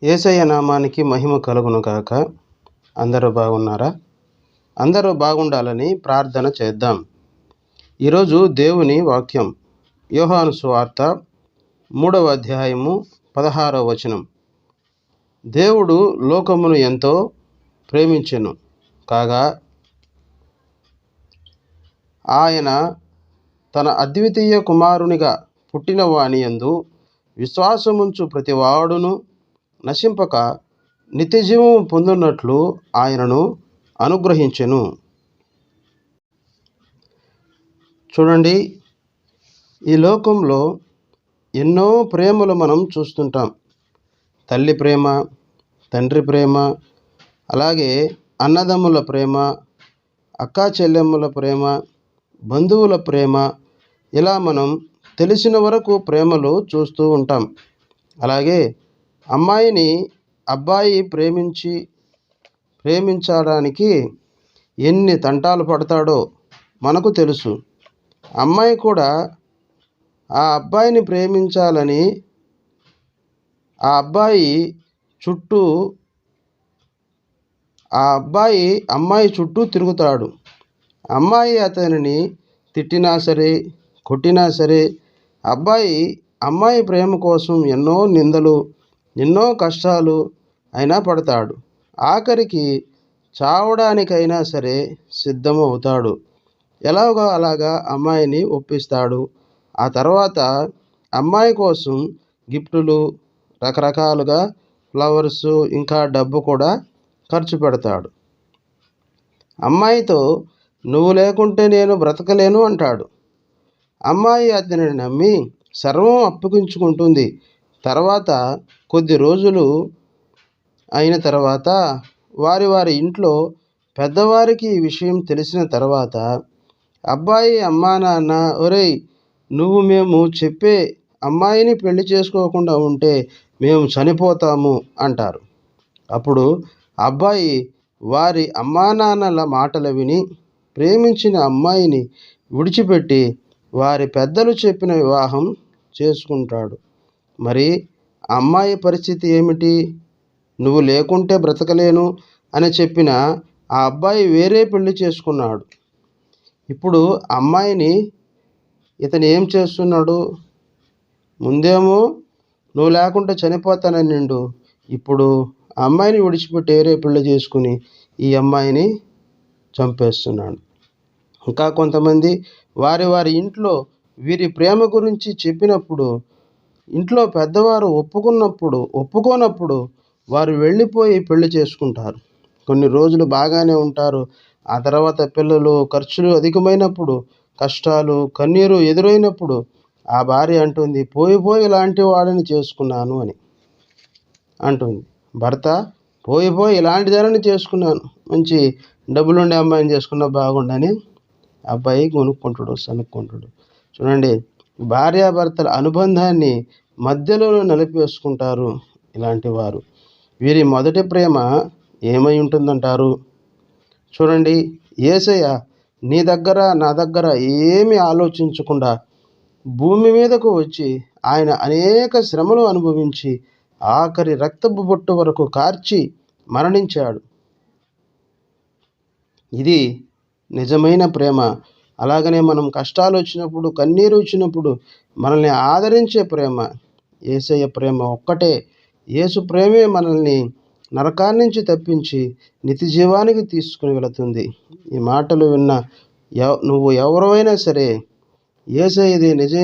యేసయ్య నామానికి మహిమ కలుగును గాక. అందరూ బాగున్నారా? అందరూ బాగుండాలని ప్రార్థన చేద్దాం. ఈరోజు దేవుని వాక్యం యోహాను సువార్త 3వ అధ్యాయము 16వ వచనం. దేవుడు లోకమును ఎంతో ప్రేమించెను కాగా ఆయన తన అద్వితీయ కుమారునిగా పుట్టిన వాని యందు విశ్వాసముంచు ప్రతివాడును నశింపక నిత్యజీవము పొందునట్లు ఆయనను అనుగ్రహించెను. చూడండి, ఈ లోకంలో ఎన్నో ప్రేమలు మనం చూస్తుంటాం. తల్లి ప్రేమ, తండ్రి ప్రేమ, అలాగే అన్నదమ్ముల ప్రేమ, అక్కా చెల్లెమ్మల ప్రేమ, బంధువుల ప్రేమ, ఇలా మనం తెలిసిన వరకు ప్రేమలు చూస్తూ ఉంటాం. అలాగే అమ్మాయిని అబ్బాయి ప్రేమించడానికి ఎన్ని తంటాలు పడతాడో మనకు తెలుసు. అమ్మాయి కూడా ఆ అబ్బాయిని ప్రేమించాలని ఆ అమ్మాయి చుట్టూ తిరుగుతాడు. అమ్మాయి అతనిని తిట్టినా సరే, కొట్టినా సరే, అమ్మాయి ప్రేమ కోసం ఎన్నో నిందలు, ఎన్నో కష్టాలు అయినా పడతాడు. ఆఖరికి చావడానికైనా సరే సిద్ధమవుతాడు. ఎలాగో అలాగా అమ్మాయిని ఒప్పిస్తాడు. ఆ తర్వాత అమ్మాయి కోసం గిఫ్టులు, రకరకాలుగా ఫ్లవర్స్, ఇంకా డబ్బు కూడా ఖర్చు పెడతాడు. అమ్మాయితో నువ్వు లేకుంటే నేను బ్రతకలేను అంటాడు. అమ్మాయి అతనిని నమ్మి సర్వం అప్పగించుకుంటుంది. తర్వాత కొద్ది రోజులు అయిన తర్వాత వారి ఇంట్లో పెద్దవారికి ఈ విషయం తెలిసిన తర్వాత అబ్బాయి అమ్మా నాన్న, ఒరేయ్, మేము చెప్పే అమ్మాయిని పెళ్లి చేసుకోకుండా ఉంటే మేము చనిపోతాము అంటారు. అప్పుడు అబ్బాయి వారి అమ్మా నాన్నల మాటలు విని ప్రేమించిన అమ్మాయిని విడిచిపెట్టి వారి పెద్దలు చెప్పిన వివాహం చేసుకుంటాడు. మరి అమ్మాయి పరిస్థితి ఏమిటి? నువ్వు లేకుంటే బ్రతకలేను అని చెప్పిన ఆ అబ్బాయి వేరే పెళ్లి చేసుకున్నాడు. ఇప్పుడు అమ్మాయిని ఇతను ఏం చేస్తున్నాడు? ముందేమో నువ్వు లేకుంటే చనిపోతానని నిండు, ఇప్పుడు అమ్మాయిని విడిచిపెట్టి వేరే పెళ్లి చేసుకుని ఈ అమ్మాయిని చంపేస్తున్నాడు. ఇంకా కొంతమంది వారి ఇంట్లో వీరి ప్రేమ గురించి చెప్పినప్పుడు, ఇంట్లో పెద్దవారు ఒప్పుకోనప్పుడు వారు వెళ్ళిపోయి పెళ్లి చేసుకుంటారు. కొన్ని రోజులు బాగానే ఉంటారు. ఆ తర్వాత పిల్లలు, ఖర్చులు అధికమైనప్పుడు, కష్టాలు, కన్నీరు ఎదురైనప్పుడు ఆ భార్య అంటుంది, పోయి ఇలాంటి వాడిని చేసుకున్నాను అని అంటుంది. భర్త పోయి ఇలాంటి దానిని చేసుకున్నాను, మంచి డబ్బులుండే అమ్మాయిని చేసుకున్నా బాగుండని అబ్బాయి సనుక్కుంటాడు. చూడండి, భార్యాభర్తల అనుబంధాన్ని మధ్యలో నలిపేసుకుంటారు ఇలాంటి వారు. వీరి మొదటి ప్రేమ ఏమై ఉంటుందంటారు? చూడండి, యేసయ్య నీ దగ్గర నా దగ్గర ఏమీ ఆలోచించకుండా భూమి మీదకు వచ్చి ఆయన అనేక శ్రమలు అనుభవించి ఆఖరి రక్తపు బొట్టు వరకు కార్చి మరణించాడు. ఇది నిజమైన ప్రేమ. అలాగనే మనం కష్టాలు వచ్చినప్పుడు, కన్నీరు వచ్చినప్పుడు మనల్ని ఆదరించే ప్రేమ యేసయ్య ప్రేమ ఒక్కటే. యేసు ప్రేమే మనల్ని నరకాన్ని నుంచి తప్పించి నిత్య జీవానికి తీసుకుని వెళుతుంది. ఈ మాటలు విన్న నువ్వు ఎవరైనా సరే, యేసయ్యది నిజమైన